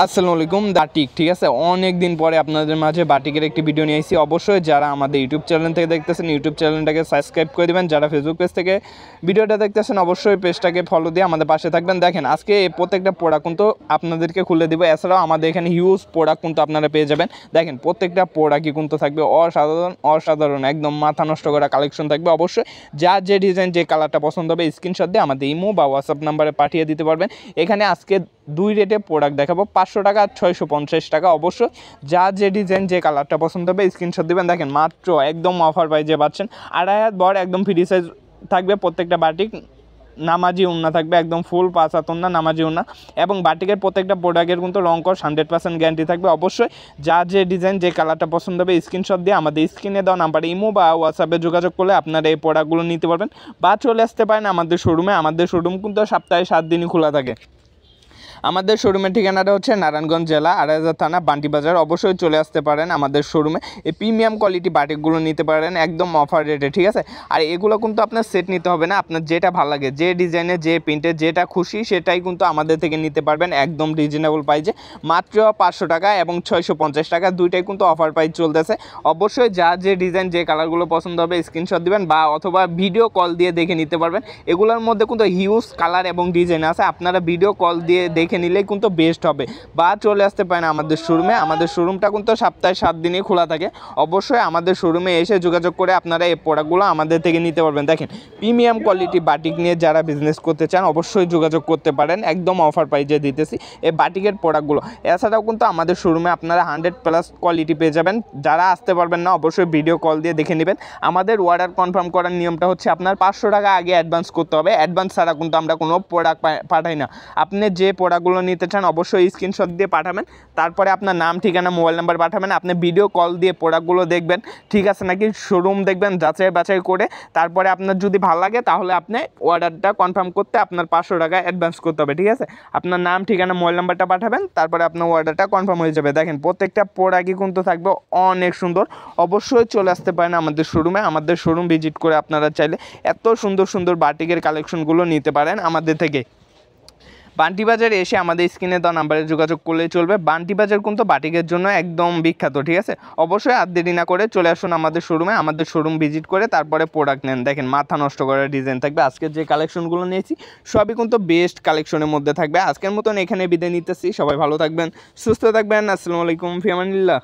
আসসালামু আলাইকুম বাটিক ঠিক আছে অনেক দিন পরে আপনাদের মাঝে বাটিকের একটি ভিডিও নিয়ে এসেছি। অবশ্যই যারা আমাদের ইউটিউব চ্যানেল থেকে দেখতেছেন ইউটিউব চ্যানেলটাকে সাবস্ক্রাইব করে দেবেন, যারা ফেসবুক পেজ থেকে ভিডিওটা দেখতেছেন অবশ্যই পেজটাকে ফলো দিয়ে আমাদের পাশে থাকবেন। দেখেন আজকে এই প্রত্যেকটা প্রোডাক্ট কিন্তু আপনাদেরকে খুলে দেবো, এছাড়াও আমাদের এখানে হিউজ প্রোডাক্ট কিন্তু আপনারা পেয়ে যাবেন। দেখেন প্রত্যেকটা প্রোডাক্টই কিন্তু থাকবে অসাধারণ একদম মাথা নষ্ট করা কালেকশন থাকবে। অবশ্যই যার যে ডিজাইন যে কালারটা পছন্দ হবে স্ক্রিনশট দিয়ে আমাদের ইমো বা হোয়াটসঅ্যাপ নাম্বারে পাঠিয়ে দিতে পারবেন। এখানে আজকে দুই রেটে প্রোডাক্ট দেখাবো, 500 টাকা আর 650 টাকা। অবশ্যই যা যে ডিজাইন যে কালারটা পছন্দ হবে স্ক্রিনশট দেবেন। দেখেন মাত্র একদম অফার প্রাইজে পাচ্ছেন, 2.5 হাত বড় একদম ফ্রি সাইজ থাকবে প্রত্যেকটা বাটিক। নামাজি উন্না থাকবে একদম ফুল 5 হাত উন্না নামাজি উন্না, এবং বাটিকের প্রত্যেকটা প্রোডাক্টের কিন্তু রং কস 100% গ্যারান্টি থাকবে। অবশ্যই যা যে ডিজাইন যে কালারটা পছন্দ হবে স্ক্রিনশট দিয়ে আমাদের স্ক্রিনে দেওয়া নাম্বারে ইমো বা হোয়াটসঅ্যাপে যোগাযোগ করলে আপনারা এই প্রোডাক্টগুলো নিতে পারবেন, বা চলে আসতে পারেন আমাদের শোরুমে। আমাদের শোরুম কিন্তু সপ্তাহে 7 দিনই খোলা থাকে। আমাদের শোরুমের ঠিকানাটা হচ্ছে নারায়ণগঞ্জ জেলা আড়াইহাজার থানা বান্টি বাজার। অবশ্যই চলে আসতে পারেন আমাদের শোরুমে। এই প্রিমিয়াম কোয়ালিটি বাটিকগুলো নিতে পারেন একদম অফার রেটে, ঠিক আছে। আর এগুলো কিন্তু আপনার সেট নিতে হবে না, আপনার যেটা ভালো লাগে যে ডিজাইনে যে প্রিন্টে যেটা খুশি সেটাই কিন্তু আমাদের থেকে নিতে পারবেন একদম রিজনেবল প্রাইজে, মাত্র 500 টাকা এবং 650 টাকা, দুইটাই কিন্তু অফার প্রাইস চলতেছে। অবশ্যই যা যে ডিজাইন যে কালারগুলো পছন্দ হবে স্ক্রিনশট দিবেন বা অথবা ভিডিও কল দিয়ে দেখে নিতে পারবেন। এগুলোর মধ্যে কিন্তু হিউজ কালার এবং ডিজাইন আছে, আপনারা ভিডিও কল দিয়ে দেখে নিলেই কিন্তু বেস্ট হবে, বা চলে আসতে পারেন আমাদের শোরুমে। আমাদের শোরুমটা কিন্তু সপ্তাহে 7 দিনই খোলা থাকে। অবশ্যই আমাদের শোরুমে এসে যোগাযোগ করে আপনারা এই প্রোডাক্টগুলো আমাদের থেকে নিতে পারবেন। দেখেন প্রিমিয়াম কোয়ালিটি বাটিক নিয়ে যারা বিজনেস করতে চান অবশ্যই যোগাযোগ করতে পারেন, একদম অফার প্রাইজে দিতেছি এই বাটিকের প্রোডাক্টগুলো। এছাড়াও কিন্তু আমাদের শোরুমে আপনারা 100+ কোয়ালিটি পেয়ে যাবেন। যারা আসতে পারবেন না অবশ্যই ভিডিও কল দিয়ে দেখে নেবেন। আমাদের অর্ডার কনফার্ম করার নিয়মটা হচ্ছে আপনার 500 টাকা আগে অ্যাডভান্স করতে হবে, অ্যাডভান্স ছাড়া কিন্তু আমরা কোনো প্রোডাক্ট পাঠাই না। আপনি যে প্রোডাক্টগুলো নিতে চান অবশ্যই স্ক্রিনশট দিয়ে পাঠাবেন, তারপরে আপনার নাম ঠিকানা মোবাইল নাম্বার পাঠাবেন। আপনি ভিডিও কল দিয়ে প্রোডাক্টগুলো দেখবেন ঠিক আছে নাকি, শোরুম দেখবেন, যাচাই বাছাই করে তারপরে আপনার যদি ভালো লাগে তাহলে আপনি অর্ডারটা কনফার্ম করতে আপনার 500 টাকা অ্যাডভান্স করতে হবে, ঠিক আছে। আপনার নাম ঠিকানা মোবাইল নাম্বারটা পাঠাবেন, তারপরে আপনার অর্ডারটা কনফার্ম হয়ে যাবে। দেখেন প্রত্যেকটা প্রোডাক্টই কিন্তু থাকবে অনেক সুন্দর। অবশ্যই চলে আসতে পারেন আমাদের শোরুমে। আমাদের শোরুম ভিজিট করে আপনারা চাইলে এত সুন্দর সুন্দর বাটিকের কালেকশনগুলো নিতে পারেন আমাদের থেকে। বান্টি বাজারে এসে আমাদের স্ক্রিনে দেওয়া নাম্বারে যোগাযোগ করলেই চলবে। বান্টি বাজার কিন্তু বাটিকের জন্য একদম বিখ্যাত, ঠিক আছে। অবশ্যই আর দেরি না করে চলে আসুন আমাদের শোরুমে, আমাদের শোরুম ভিজিট করে তারপরে প্রোডাক্ট নেন। দেখেন মাথা নষ্ট করার ডিজাইন থাকবে। আজকের যে কালেকশনগুলো নিয়েছি সবই কিন্তু বেস্ট কালেকশনের মধ্যে থাকবে। আজকের মতন এখানে বিদায় নিতেছি, সবাই ভালো থাকবেন, সুস্থ থাকবেন। আসসালামু আলাইকুম, ফি আমানিল্লাহ।